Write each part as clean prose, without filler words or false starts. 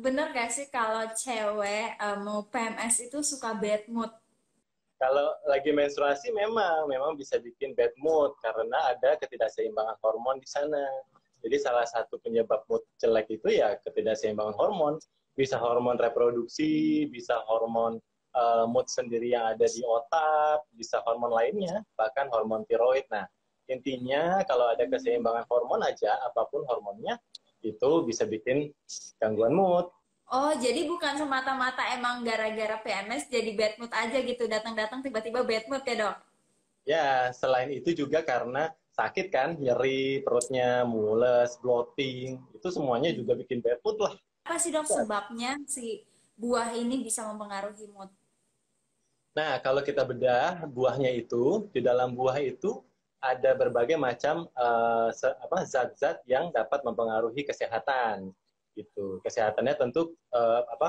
bener gak sih kalau cewek mau PMS itu suka bad mood? Kalau lagi menstruasi memang bisa bikin bad mood karena ada ketidakseimbangan hormon di sana. Jadi salah satu penyebab mood jelek itu ya ketidakseimbangan hormon. Bisa hormon reproduksi, bisa hormon mood sendiri yang ada di otak, bisa hormon lainnya, bahkan hormon tiroid. Nah, intinya kalau ada keseimbangan hormon aja, apapun hormonnya, itu bisa bikin gangguan mood. Oh, jadi bukan semata-mata emang gara-gara PMS jadi bad mood aja gitu, datang-datang tiba-tiba bad mood ya dok? Ya, selain itu juga karena sakit kan, nyeri perutnya, mules, bloating, itu semuanya juga bikin bad mood lah. Apa sih dok sebabnya si buah ini bisa mempengaruhi mood? Nah, kalau kita bedah buahnya itu, di dalam buah itu ada berbagai macam zat-zat yang dapat mempengaruhi kesehatan. Gitu. Kesehatannya tentu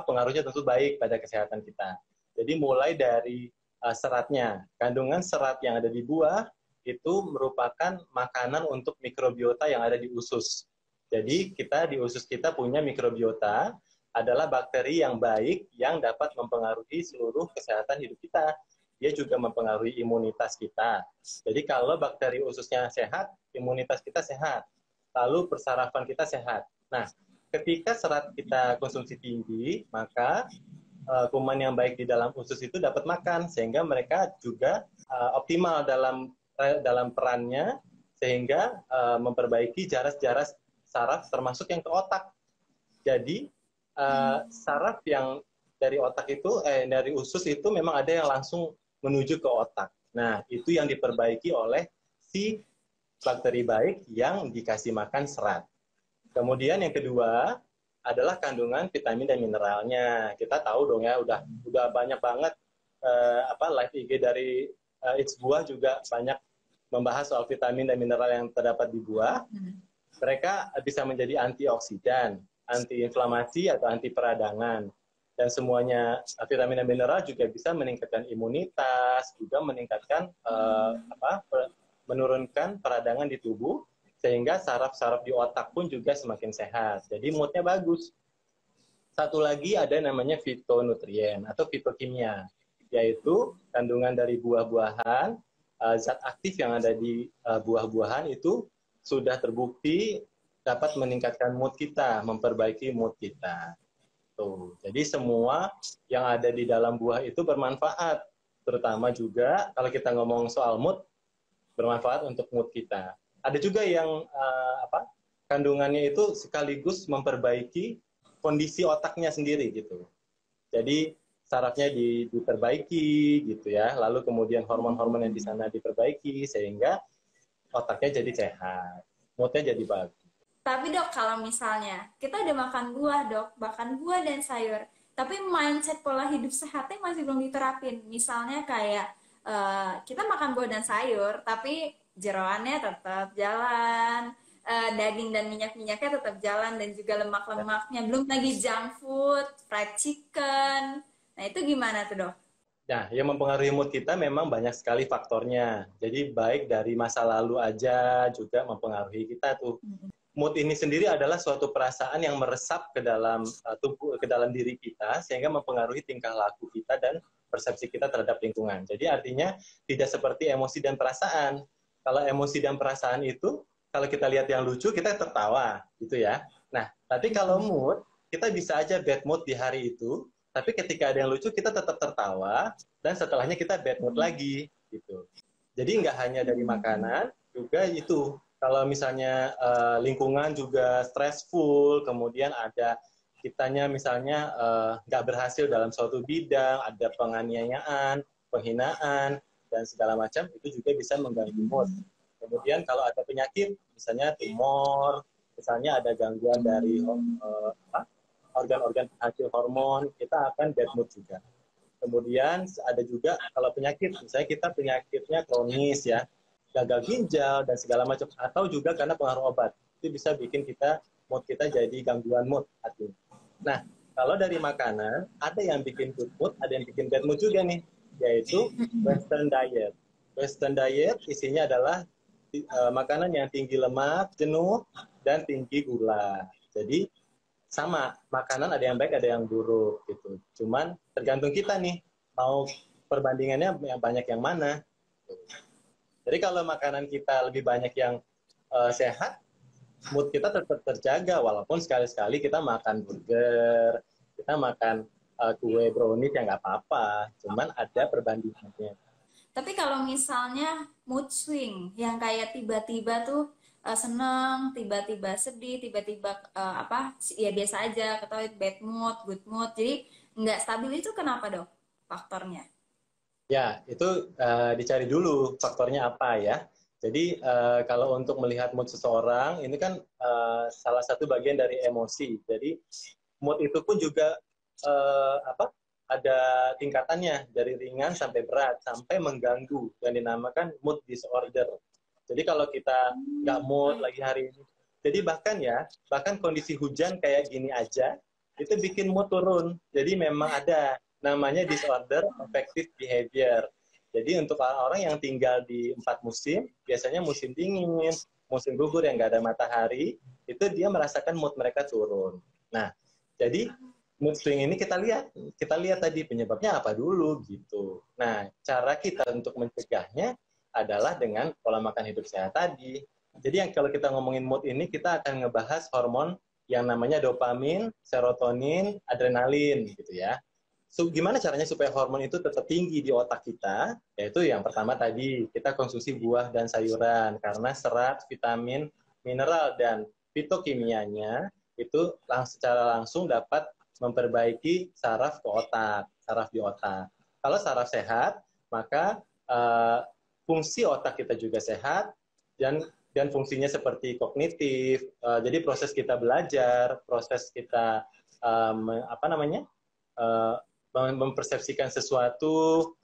pengaruhnya tentu baik pada kesehatan kita. Jadi mulai dari seratnya, kandungan serat yang ada di buah itu merupakan makanan untuk mikrobiota yang ada di usus. Jadi kita di usus kita punya mikrobiota adalah bakteri yang baik yang dapat mempengaruhi seluruh kesehatan hidup kita. Dia juga mempengaruhi imunitas kita. Jadi kalau bakteri ususnya sehat, imunitas kita sehat. Lalu persarafan kita sehat. Nah, ketika serat kita konsumsi tinggi, maka kuman yang baik di dalam usus itu dapat makan sehingga mereka juga optimal dalam perannya sehingga memperbaiki jaras-jaras saraf termasuk yang ke otak. Jadi saraf yang dari otak itu, dari usus itu memang ada yang langsung menuju ke otak. Nah, itu yang diperbaiki oleh si bakteri baik yang dikasih makan serat. Kemudian yang kedua adalah kandungan vitamin dan mineralnya. Kita tahu dong ya, udah banyak banget live IG dari It's Buah juga banyak membahas soal vitamin dan mineral yang terdapat di buah. Mereka bisa menjadi antioksidan, antiinflamasi atau anti peradangan. Dan semuanya vitamin dan mineral juga bisa meningkatkan imunitas, juga meningkatkan menurunkan peradangan di tubuh sehingga saraf-saraf di otak pun juga semakin sehat. Jadi moodnya bagus. Satu lagi ada namanya fitonutrien atau fitokimia, yaitu kandungan dari buah-buahan, zat aktif yang ada di buah-buahan itu sudah terbukti dapat meningkatkan mood kita, memperbaiki mood kita. Tuh. Jadi semua yang ada di dalam buah itu bermanfaat, terutama juga kalau kita ngomong soal mood, bermanfaat untuk mood kita. Ada juga yang kandungannya itu sekaligus memperbaiki kondisi otaknya sendiri gitu. Jadi sarafnya diperbaiki gitu ya, lalu kemudian hormon-hormon yang di sana diperbaiki sehingga otaknya jadi sehat, moodnya jadi bagus. Tapi dok, kalau misalnya kita udah makan buah dok, bahkan buah dan sayur, tapi mindset pola hidup sehatnya masih belum diterapin. Misalnya kayak kita makan buah dan sayur, tapi jeroannya tetap jalan, daging dan minyak-minyaknya tetap jalan, dan juga lemak-lemaknya. Belum lagi junk food, fried chicken. Nah itu gimana tuh dok? Nah, yang mempengaruhi mood kita memang banyak sekali faktornya. Jadi baik dari masa lalu aja juga mempengaruhi kita tuh. Mood ini sendiri adalah suatu perasaan yang meresap ke dalam tubuh, ke dalam diri kita sehingga mempengaruhi tingkah laku kita dan persepsi kita terhadap lingkungan. Jadi artinya tidak seperti emosi dan perasaan. Kalau emosi dan perasaan itu kalau kita lihat yang lucu kita tertawa gitu ya. Nah, tapi kalau mood kita bisa aja bad mood di hari itu, tapi ketika ada yang lucu kita tetap tertawa dan setelahnya kita bad mood lagi gitu. Jadi nggak hanya dari makanan, juga itu kalau misalnya lingkungan juga stressful, kemudian ada kitanya misalnya nggak berhasil dalam suatu bidang, ada penganiayaan, penghinaan, dan segala macam, itu juga bisa mengganggu mood. Kemudian kalau ada penyakit, misalnya tumor, misalnya ada gangguan dari organ-organ penghasil hormon, kita akan bad mood juga. Kemudian ada juga kalau penyakit, misalnya kita penyakitnya kronis ya, gagal ginjal dan segala macam, atau juga karena pengaruh obat, itu bisa bikin kita mood kita jadi gangguan mood artinya. Nah, kalau dari makanan, ada yang bikin good mood, ada yang bikin bad mood juga nih, yaitu Western diet. Western diet isinya adalah makanan yang tinggi lemak, jenuh, dan tinggi gula. Jadi sama, makanan ada yang baik, ada yang buruk gitu. Cuman tergantung kita nih, mau perbandingannya yang banyak yang mana. Jadi kalau makanan kita lebih banyak yang sehat, mood kita tetap terjaga, walaupun sekali-sekali kita makan burger, kita makan kue brownies yang nggak apa-apa, cuman ada perbandingannya. Tapi kalau misalnya mood swing yang kayak tiba-tiba tuh seneng, tiba-tiba sedih, tiba-tiba apa ya biasa aja, ketahui bad mood, good mood. Jadi nggak stabil itu kenapa dok faktornya? Ya, itu dicari dulu faktornya apa ya. Jadi kalau untuk melihat mood seseorang, ini kan salah satu bagian dari emosi. Jadi mood itu pun juga apa? Ada tingkatannya dari ringan sampai berat sampai mengganggu yang dinamakan mood disorder. Jadi kalau kita nggak mood lagi hari ini, jadi bahkan kondisi hujan kayak gini aja itu bikin mood turun. Jadi memang ada namanya disorder affective behavior. Jadi untuk orang-orang yang tinggal di 4 musim, biasanya musim dingin, musim gugur yang nggak ada matahari, itu dia merasakan mood mereka turun. Nah, jadi mood swing ini kita lihat tadi penyebabnya apa dulu gitu. Nah, cara kita untuk mencegahnya adalah dengan pola makan hidup sehat tadi. Jadi yang kalau kita ngomongin mood ini, kita akan ngebahas hormon yang namanya dopamin, serotonin, adrenalin gitu ya. So, gimana caranya supaya hormon itu tetap tinggi di otak kita? Yaitu yang pertama tadi, kita konsumsi buah dan sayuran karena serat, vitamin, mineral, dan fitokimianya itu secara langsung dapat memperbaiki saraf ke otak, saraf di otak. Kalau saraf sehat, maka fungsi otak kita juga sehat dan fungsinya seperti kognitif. Jadi proses kita belajar, proses kita apa namanya? Uh, mempersepsikan sesuatu,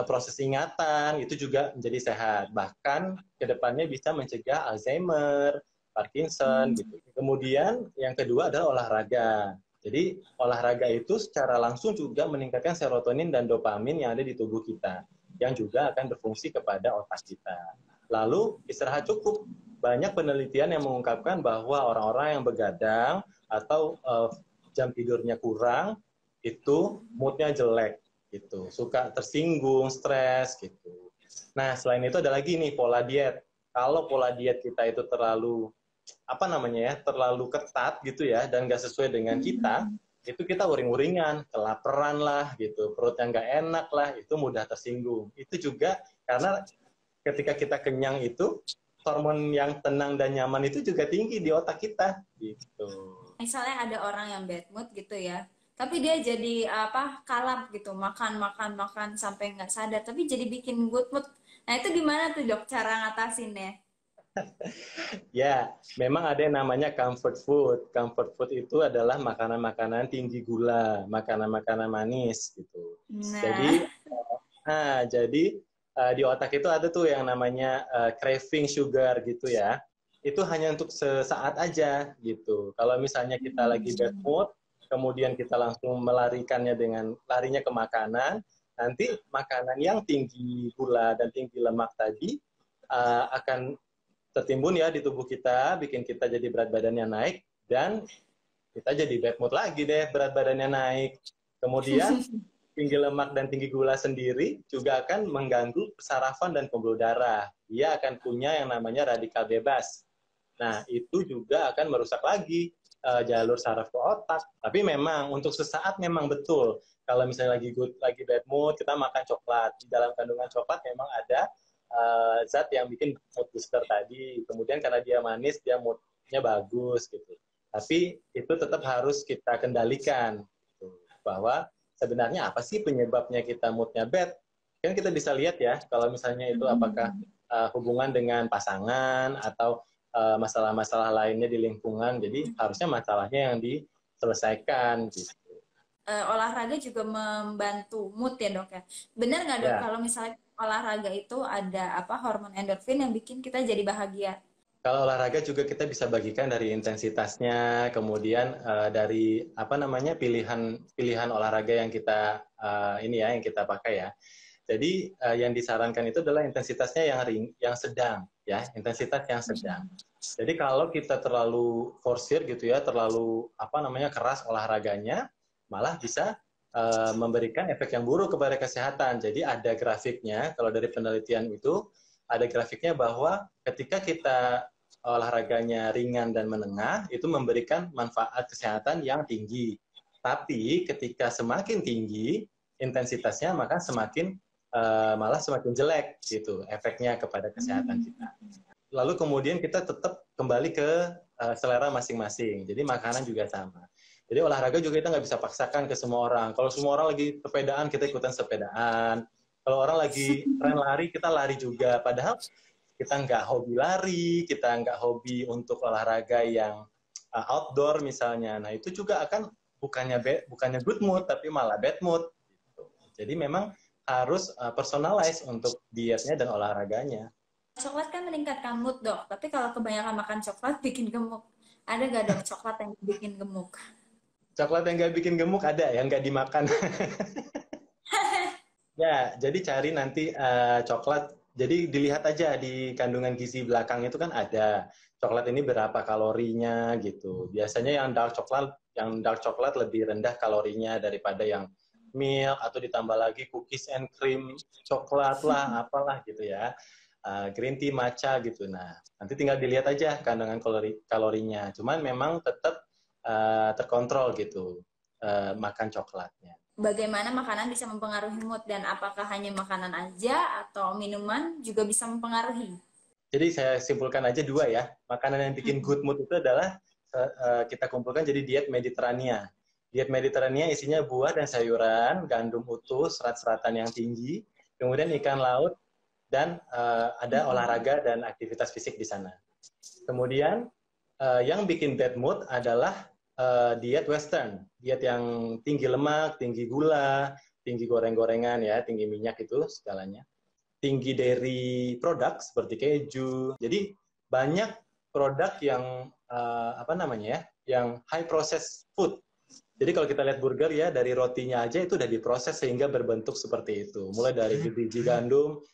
proses ingatan itu juga menjadi sehat. Bahkan kedepannya bisa mencegah Alzheimer, Parkinson gitu. Kemudian yang kedua adalah olahraga. Jadi olahraga itu secara langsung juga meningkatkan serotonin dan dopamin yang ada di tubuh kita, yang juga akan berfungsi kepada otak kita. Lalu istirahat cukup. Banyak penelitian yang mengungkapkan bahwa orang-orang yang begadang atau jam tidurnya kurang itu moodnya jelek gitu, suka tersinggung, stres gitu. Nah, selain itu ada lagi nih pola diet. Kalau pola diet kita itu terlalu apa namanya ya, terlalu ketat gitu ya dan nggak sesuai dengan kita, itu kita uring-uringan, kelaparan lah gitu, perut yang nggak enak lah, itu mudah tersinggung. Itu juga karena ketika kita kenyang itu hormon yang tenang dan nyaman itu juga tinggi di otak kita gitu. Misalnya ada orang yang bad mood gitu ya, tapi dia jadi apa kalap gitu, makan makan makan sampai nggak sadar, tapi jadi bikin good mood. Nah itu gimana tuh dok cara ngatasinnya? Ya, memang ada yang namanya comfort food. Comfort food itu adalah makanan-makanan tinggi gula, makanan-makanan manis gitu. Nah, Jadi, di otak itu ada tuh yang namanya craving sugar gitu ya. Itu hanya untuk sesaat aja gitu. Kalau misalnya kita lagi bad mood, kemudian kita langsung melarikannya dengan larinya ke makanan, nanti makanan yang tinggi gula dan tinggi lemak tadi akan tertimbun ya di tubuh kita, bikin kita jadi berat badannya naik, dan kita jadi bad mood lagi deh, berat badannya naik. Kemudian tinggi lemak dan tinggi gula sendiri juga akan mengganggu sarafan dan pembuluh darah. Dia akan punya yang namanya radikal bebas. Nah, itu juga akan merusak lagi jalur saraf ke otak. Tapi memang untuk sesaat memang betul. Kalau misalnya lagi bad mood, kita makan coklat. Di dalam kandungan coklat memang ada zat yang bikin mood booster tadi. Kemudian karena dia manis, dia moodnya bagus gitu. Tapi itu tetap harus kita kendalikan. Gitu. Bahwa sebenarnya apa sih penyebabnya kita moodnya bad? Kan kita bisa lihat ya, kalau misalnya itu apakah hubungan dengan pasangan atau masalah-masalah lainnya di lingkungan. Jadi harusnya masalahnya yang diselesaikan gitu. olahraga juga membantu mood ya dok ya. Benar nggak dok Ya, kalau misalnya olahraga itu ada apa hormon endorfin yang bikin kita jadi bahagia? kalau olahraga juga kita bisa bagikan dari intensitasnya, kemudian dari apa namanya pilihan olahraga yang kita ini ya yang kita pakai ya. Jadi yang disarankan itu adalah intensitasnya yang sedang, ya, intensitas yang sedang. Jadi kalau kita terlalu forsir gitu ya, terlalu keras olahraganya, malah bisa memberikan efek yang buruk kepada kesehatan. Jadi ada grafiknya, kalau dari penelitian itu ada grafiknya bahwa ketika kita olahraganya ringan dan menengah, itu memberikan manfaat kesehatan yang tinggi. Tapi ketika semakin tinggi intensitasnya, maka malah semakin jelek gitu efeknya kepada kesehatan kita. Lalu kemudian kita tetap kembali ke selera masing-masing. Jadi makanan juga sama. Jadi olahraga juga kita nggak bisa paksakan ke semua orang. Kalau semua orang lagi sepedaan, kita ikutan sepedaan. Kalau orang lagi tren lari, kita lari juga. Padahal kita nggak hobi lari, kita nggak hobi untuk olahraga yang outdoor misalnya. Nah itu juga akan bukannya good mood, tapi malah bad mood. Gitu. Jadi memang harus personalize untuk dietnya dan olahraganya. Coklat kan meningkatkan mood, Dok. Tapi kalau kebanyakan makan coklat bikin gemuk. Ada gak, Dok, coklat yang bikin gemuk? Coklat yang nggak bikin gemuk ada, yang nggak dimakan. Ya, jadi cari nanti coklat. Jadi dilihat aja di kandungan gizi belakang itu kan ada coklat ini berapa kalorinya gitu. Biasanya yang dark coklat lebih rendah kalorinya daripada yang milk atau ditambah lagi cookies and cream coklat lah, apalah gitu ya. Green tea, matcha gitu. Nah, nanti tinggal dilihat aja kandungan kalorinya. Cuman memang tetap terkontrol gitu makan coklatnya. Bagaimana makanan bisa mempengaruhi mood dan apakah hanya makanan aja atau minuman juga bisa mempengaruhi? Jadi saya simpulkan aja dua ya. Makanan yang bikin good mood itu adalah kita kumpulkan jadi diet Mediterania. Diet Mediterania isinya buah dan sayuran, gandum utuh, serat-seratan yang tinggi, kemudian ikan laut, dan ada olahraga dan aktivitas fisik di sana. Kemudian yang bikin bad mood adalah diet Western, diet yang tinggi lemak, tinggi gula, tinggi goreng-gorengan ya, tinggi minyak itu segalanya, tinggi dairy produk seperti keju. Jadi banyak produk yang yang high processed food. Jadi kalau kita lihat burger ya, dari rotinya aja itu udah diproses sehingga berbentuk seperti itu. Mulai dari biji gandum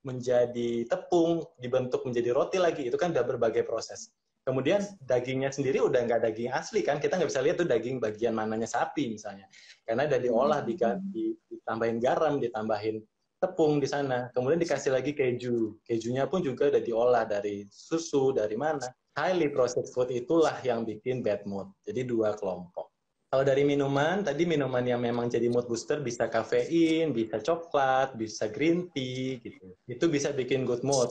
menjadi tepung, dibentuk menjadi roti lagi, itu kan udah berbagai proses. Kemudian dagingnya sendiri udah nggak daging asli kan, kita nggak bisa lihat tuh daging bagian mananya sapi misalnya. Karena udah diolah, ditambahin garam, ditambahin tepung di sana. Kemudian dikasih lagi keju. Kejunya pun juga udah diolah dari susu, dari mana. Highly processed food itulah yang bikin bad mood. Jadi dua kelompok. Kalau dari minuman, tadi minuman yang memang jadi mood booster bisa kafein, bisa coklat, bisa green tea gitu. Itu bisa bikin good mood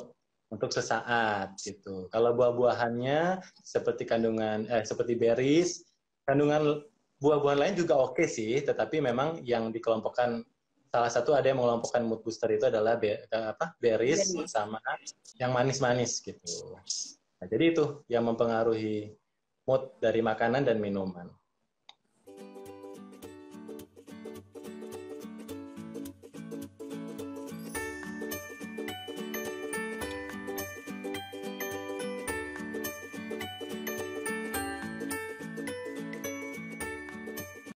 untuk sesaat gitu. Kalau buah-buahannya seperti berries, kandungan buah-buahan lain juga oke sih, tetapi memang yang dikelompokkan salah satu ada yang mengelompokkan mood booster itu adalah berries sama yang manis-manis gitu. Nah, jadi itu yang mempengaruhi mood dari makanan dan minuman.